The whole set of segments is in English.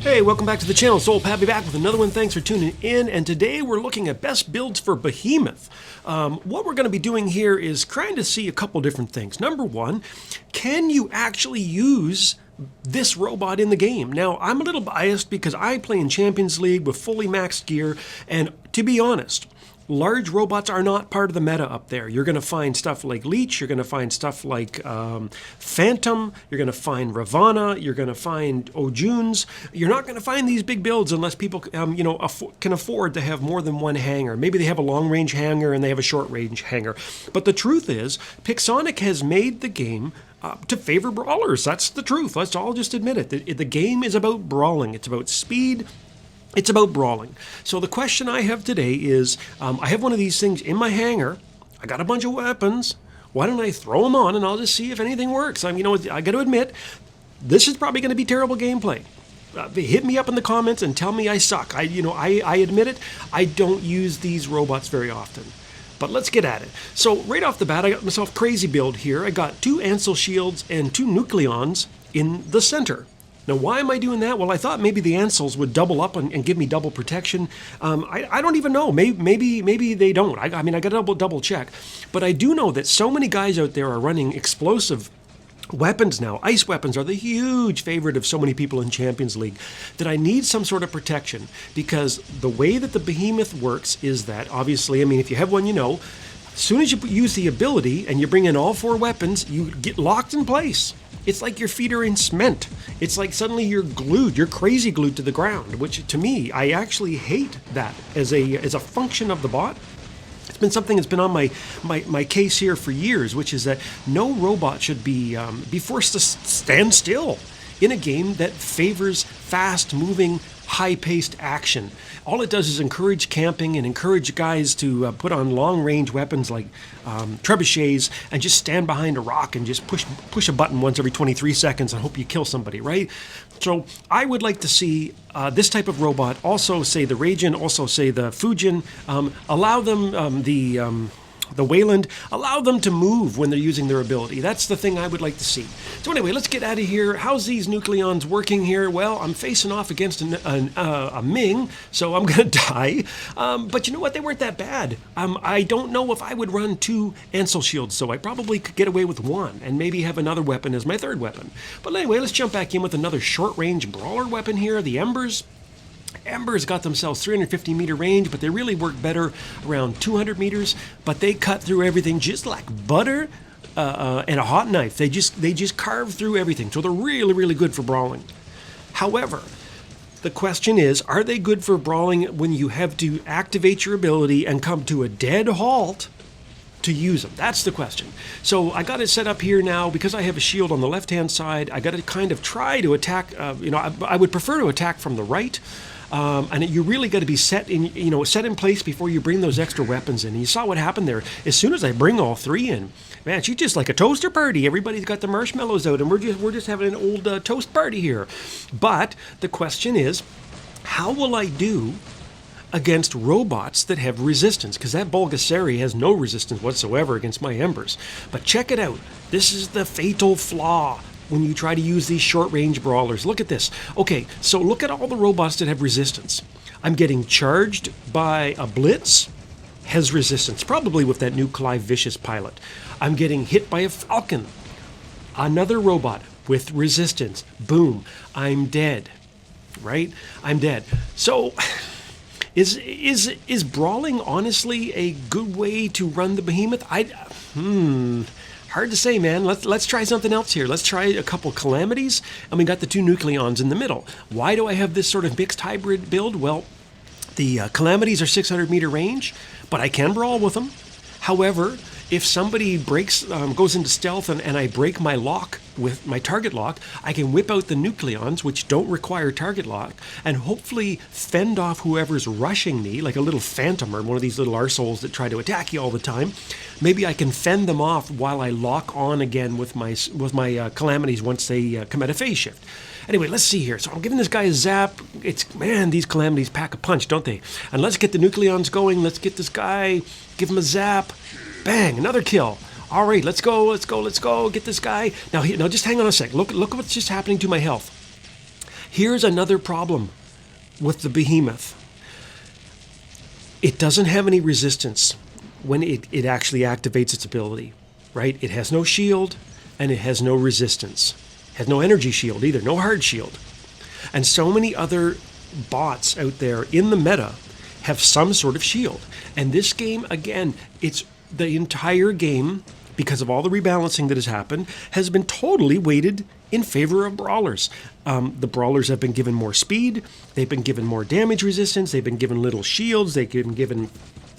Hey, welcome back to the channel. Soul Pabby back with another one. Thanks for tuning in. And today we're looking at best builds for Behemoth. What we're going to be doing here is trying to see a couple different things. Number one, can you actually use this robot in the game? Now, I'm a little biased because I play in Champions League with fully maxed gear, and to be honest, large robots are not part of the meta up there. You're going to find stuff like Leech, you're going to find stuff like Phantom, you're going to find Ravana, you're going to find Ojuns. You're not going to find these big builds unless people can afford to have more than one hangar. Maybe they have a long-range hangar and they have a short-range hangar. But the truth is, Pixonic has made the game to favor brawlers. That's the truth. Let's all just admit it. The game is about brawling. It's about speed. It's about brawling. So the question I have today is, I have one of these things in my hangar. I got a bunch of weapons. Why don't I throw them on and I'll just see if anything works? I got to admit, this is probably going to be terrible gameplay. Hit me up in the comments and tell me I suck. I admit it. I don't use these robots very often. But let's get at it. So right off the bat, I got myself a crazy build here. I got 2 Ansel shields and 2 Nucleons in the center. Now, why am I doing that? Well, I thought maybe the Ansels would double up and give me double protection. I don't even know. Maybe they don't. I got to double check. But I do know that so many guys out there are running explosive weapons now. Ice weapons are the huge favorite of so many people in Champions League that I need some sort of protection, because the way that the Behemoth works is that, obviously, if you have one, as soon as you use the ability and you bring in all 4 weapons, you get locked in place. It's like your feet are in cement. It's like suddenly you're glued. You're crazy glued to the ground, which to me, I actually hate that as a function of the bot. It's been something that's been on my case here for years, which is that no robot should be forced to stand still in a game that favors fast-moving, high-paced action. All it does is encourage camping and encourage guys to put on long-range weapons like trebuchets and just stand behind a rock and just push a button once every 23 seconds and hope you kill somebody, right? So I would like to see this type of robot, also say the Ragin, also say the Fujin, allow them the Wayland, allow them to move when they're using their ability. That's the thing I would like to see. So anyway, let's get out of here. How's these Nucleons working here? Well, I'm facing off against a Ming, so I'm going to die. But you know what? They weren't that bad. I don't know if I would run 2 Ansel shields, so I probably could get away with 1 and maybe have another weapon as my 3rd weapon. But anyway, let's jump back in with another short-range brawler weapon here, the Embers. Embers got themselves 350 meter range, but they really work better around 200 meters. But they cut through everything just like butter and a hot knife. They just carve through everything. So they're really, really good for brawling. However, the question is, are they good for brawling when you have to activate your ability and come to a dead halt to use them? That's the question. So I got it set up here now because I have a shield on the left-hand side. I got to kind of try to attack. I would prefer to attack from the right. And you really got to be set in place before you bring those extra weapons in. And you saw what happened there. As soon as I bring all 3 in, man, she's just like a toaster party. Everybody's got the marshmallows out, and we're just having an old toast party here. But the question is, how will I do against robots that have resistance? Because that Bulgasari has no resistance whatsoever against my Embers. But check it out. This is the fatal flaw when you try to use these short-range brawlers. Look at this. Okay, so look at all the robots that have resistance. I'm getting charged by a Blitz, has resistance, probably with that new Clive Vicious pilot. I'm getting hit by a Falcon, another robot with resistance. Boom, I'm dead, right? I'm dead. So is brawling honestly a good way to run the Behemoth? Hard to say, man. Let's try something else here. Let's try a couple Calamities, and we got the 2 Nucleons in the middle. Why do I have this sort of mixed hybrid build? Well, the Calamities are 600 meter range, but I can brawl with them. However, if somebody goes into stealth and I break my lock with my target lock, I can whip out the Nucleons, which don't require target lock, and hopefully fend off whoever's rushing me, like a little Phantom or one of these little arseholes that try to attack you all the time. Maybe I can fend them off while I lock on again with my Calamities once they come out of phase shift. Anyway, let's see here. So I'm giving this guy a zap. Man, these Calamities pack a punch, don't they? And let's get the Nucleons going. Let's get this guy, give him a zap. Bang, another kill. All right, let's go. Get this guy. Now just hang on a sec. Look what's just happening to my health. Here's another problem with the Behemoth. It doesn't have any resistance when it actually activates its ability, right? It has no shield and it has no resistance. It has no energy shield either, no hard shield. And so many other bots out there in the meta have some sort of shield. And this game, again, it's the entire game, because of all the rebalancing that has happened, has been totally weighted in favor of brawlers. The brawlers have been given more speed, they've been given more damage resistance, they've been given little shields, they've been given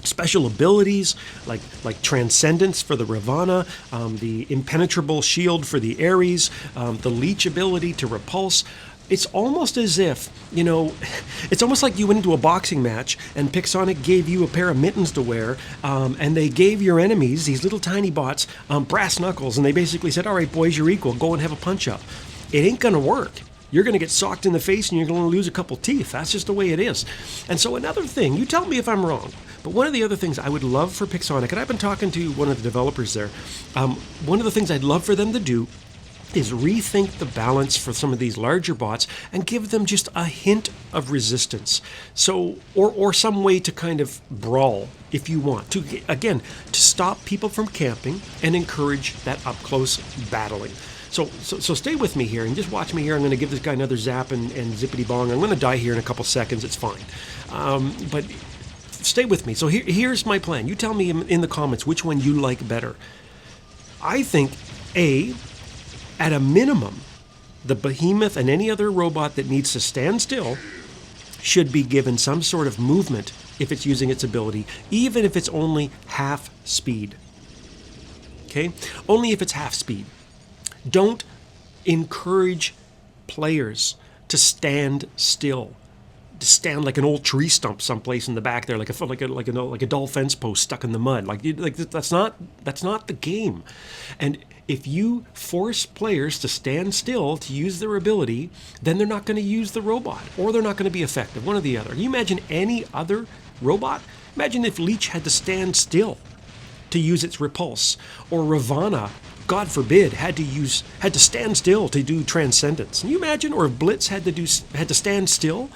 special abilities like Transcendence for the Ravana, the Impenetrable Shield for the Ares, the Leech ability to repulse. It's almost as if, it's almost like you went into a boxing match and Pixonic gave you a pair of mittens to wear, and they gave your enemies, these little tiny bots, brass knuckles, and they basically said, all right, boys, you're equal, go and have a punch-up. It ain't going to work. You're going to get socked in the face and you're going to lose a couple teeth. That's just the way it is. And so another thing, you tell me if I'm wrong, but one of the other things I would love for Pixonic, and I've been talking to one of the developers there, one of the things I'd love for them to do is rethink the balance for some of these larger bots and give them just a hint of resistance. So, or some way to kind of brawl, if you want, to, again, to stop people from camping and encourage that up-close battling. So stay with me here and just watch me here. I'm going to give this guy another zap and zippity bong. I'm going to die here in a couple seconds. It's fine. But stay with me. So here's my plan. You tell me in the comments which one you like better. I think, at a minimum, the Behemoth and any other robot that needs to stand still should be given some sort of movement if it's using its ability, even if it's only half speed. Okay? Only if it's half speed. Don't encourage players to stand still, to stand like an old tree stump someplace in the back there, like a dull fence post stuck in the mud. Like that's not the game. And if you force players to stand still to use their ability, then they're not going to use the robot, or they're not going to be effective. One or the other. Can you imagine any other robot? Imagine if Leech had to stand still to use its repulse, or Ravana, God forbid, had to stand still to do Transcendence. Can you imagine? Or if Blitz had to stand still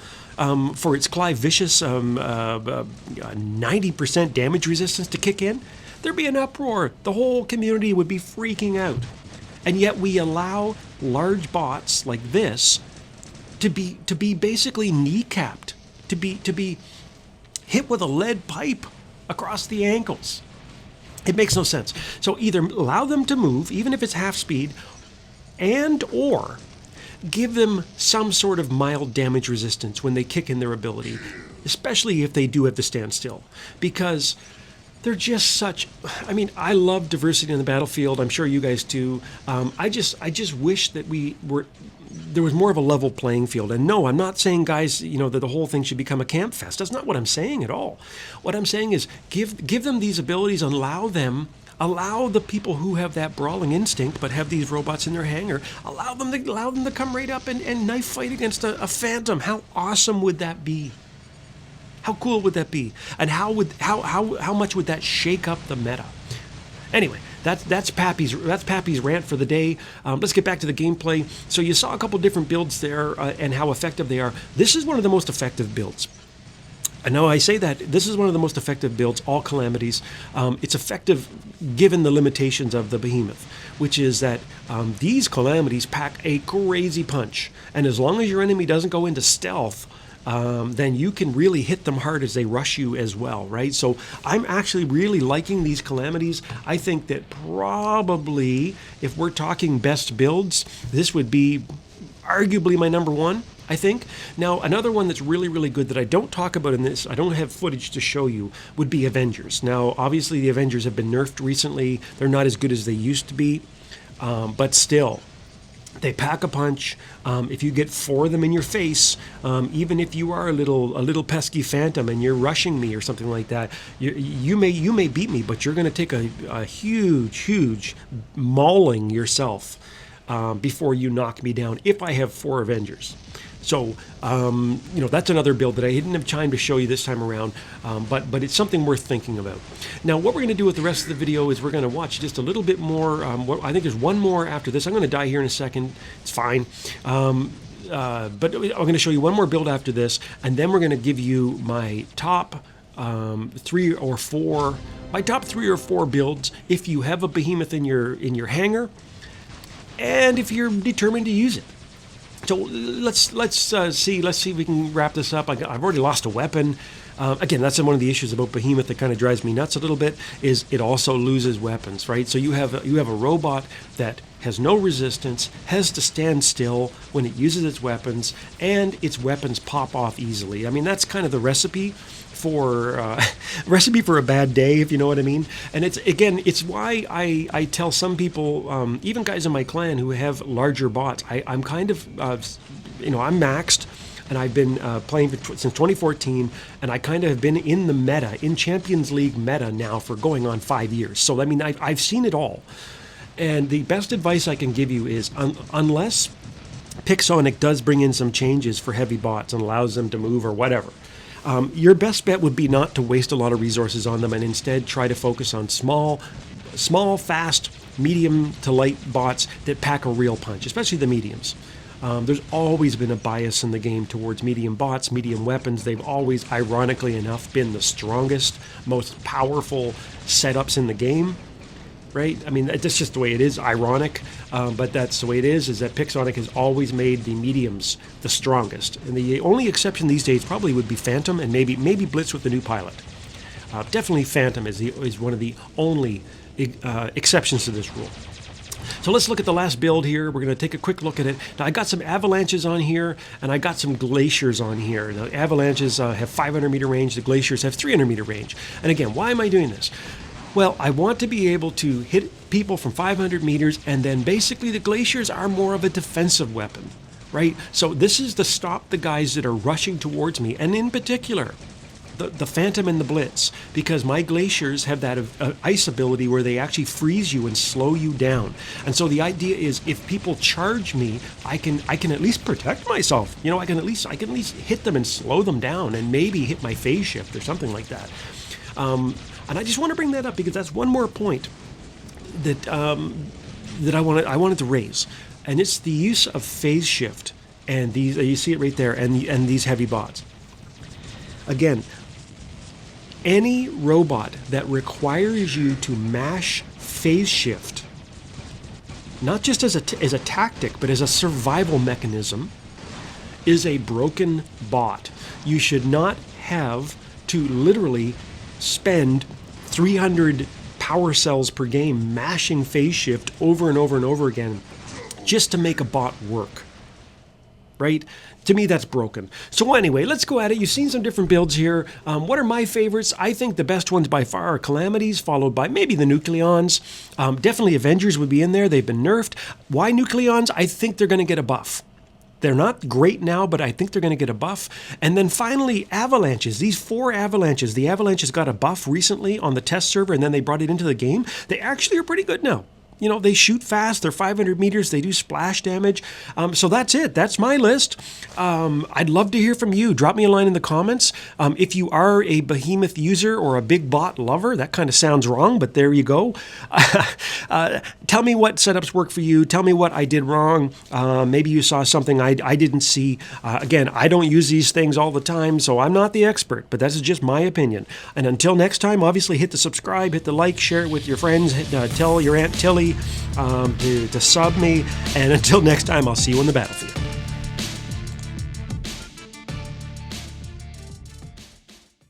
for its Clive Vicious 90% damage resistance to kick in? There'd be an uproar. The whole community would be freaking out. And yet we allow large bots like this to be basically kneecapped, to be hit with a lead pipe across the ankles. It makes no sense. So either allow them to move, even if it's half speed, and or give them some sort of mild damage resistance when they kick in their ability, especially if they do have to stand still. Because they're just such, I love diversity on the battlefield. I'm sure you guys do. I just wish that there was more of a level playing field. And no, I'm not saying, guys, that the whole thing should become a camp fest. That's not what I'm saying at all. What I'm saying is give them these abilities and allow the people who have that brawling instinct but have these robots in their hangar, allow them to come right up and knife fight against a phantom. How awesome would that be? How cool would that be? And how much would that shake up the meta? Anyway, that's Pappy's rant for the day. Let's get back to the gameplay. So you saw a couple different builds there and how effective they are. This is one of the most effective builds. I know I say that. This is one of the most effective builds, all Calamities. It's effective given the limitations of the Behemoth, which is that these Calamities pack a crazy punch. And as long as your enemy doesn't go into stealth, then you can really hit them hard as they rush you as well, right? So I'm actually really liking these Calamities. I think that probably, if we're talking best builds, this would be arguably my number one, I think. Now, another one that's really, really good that I don't talk about in this, I don't have footage to show you, would be Avengers. Now, obviously, the Avengers have been nerfed recently. They're not as good as they used to be, but still, they pack a punch. If you get 4 of them in your face, even if you are a little pesky phantom and you're rushing me or something like that, you may beat me, but you're going to take a huge mauling yourself before you knock me down. If I have 4 Avengers. So, that's another build that I didn't have time to show you this time around, but it's something worth thinking about. Now, what we're going to do with the rest of the video is we're going to watch just a little bit more. I think there's one more after this. I'm going to die here in a second. It's fine. but I'm going to show you one more build after this, and then we're going to give you my top 3 or 4 builds if you have a Behemoth in your hangar, and if you're determined to use it. So let's see if we can wrap this up. I've already lost a weapon. Again, that's one of the issues about Behemoth that kind of drives me nuts a little bit, is it also loses weapons, right? So you have a robot that has no resistance, has to stand still when it uses its weapons, and its weapons pop off easily. I mean, that's kind of the recipe for a bad day, if you know what I mean. And it's why I tell some people, even guys in my clan who have larger bots, I'm kind of I'm maxed. And I've been playing since 2014, and I kind of have been in the meta, in Champions League meta now for going on 5 years. So, I mean, I've seen it all. And the best advice I can give you is, unless Pixonic does bring in some changes for heavy bots and allows them to move or whatever, your best bet would be not to waste a lot of resources on them, and instead try to focus on small, fast, medium to light bots that pack a real punch, especially the mediums. There's always been a bias in the game towards medium bots, medium weapons. They've always, ironically enough, been the strongest, most powerful setups in the game, right? I mean, that's just the way it is, ironic, but that's the way it is that Pixonic has always made the mediums the strongest. And the only exception these days probably would be Phantom, and maybe Blitz with the new pilot. Definitely Phantom is one of the only exceptions to this rule. So let's look at the last build here. We're going to take a quick look at it. Now, I got some Avalanches on here, and I got some Glaciers on here. The Avalanches have 500 meter range. The Glaciers have 300 meter range. And again, why am I doing this? Well, I want to be able to hit people from 500 meters, and then basically the Glaciers are more of a defensive weapon, right? So this is to stop the guys that are rushing towards me, and in particular, the Phantom and the Blitz, because my Glaciers have that ice ability where they actually freeze you and slow you down. And so the idea is, if people charge me, I can at least protect myself. You know, I can at least hit them and slow them down, and maybe hit my phase shift or something like that. And I just want to bring that up because that's one more point that I wanted to raise, and it's the use of phase shift and these. You see it right there, and these heavy bots. Again, any robot that requires you to mash phase shift, not just as a tactic, but as a survival mechanism, is a broken bot. You should not have to literally spend 300 power cells per game mashing phase shift over and over and over again just to make a bot work. Right? To me, that's broken. So anyway, let's go at it. You've seen some different builds here. What are my favorites? I think the best ones by far are Calamities, followed by maybe the Nucleons. Definitely Avengers would be in there. They've been nerfed. Why Nucleons? I think they're going to get a buff. They're not great now, but I think they're going to get a buff. And then finally, Avalanches. These 4 Avalanches. The Avalanches got a buff recently on the test server, and then they brought it into the game. They actually are pretty good now. You know, they shoot fast, they're 500 meters, they do splash damage. So that's it. That's my list. I'd love to hear from you. Drop me a line in the comments. If you are a Behemoth user or a big bot lover, that kind of sounds wrong, but there you go. Tell me what setups work for you. Tell me what I did wrong. Maybe you saw something I didn't see. Again, I don't use these things all the time, so I'm not the expert, but that's just my opinion. And until next time, obviously hit the subscribe, hit the like, share it with your friends, tell your Aunt Tilly to sub me, and until next time, I'll see you on the battlefield.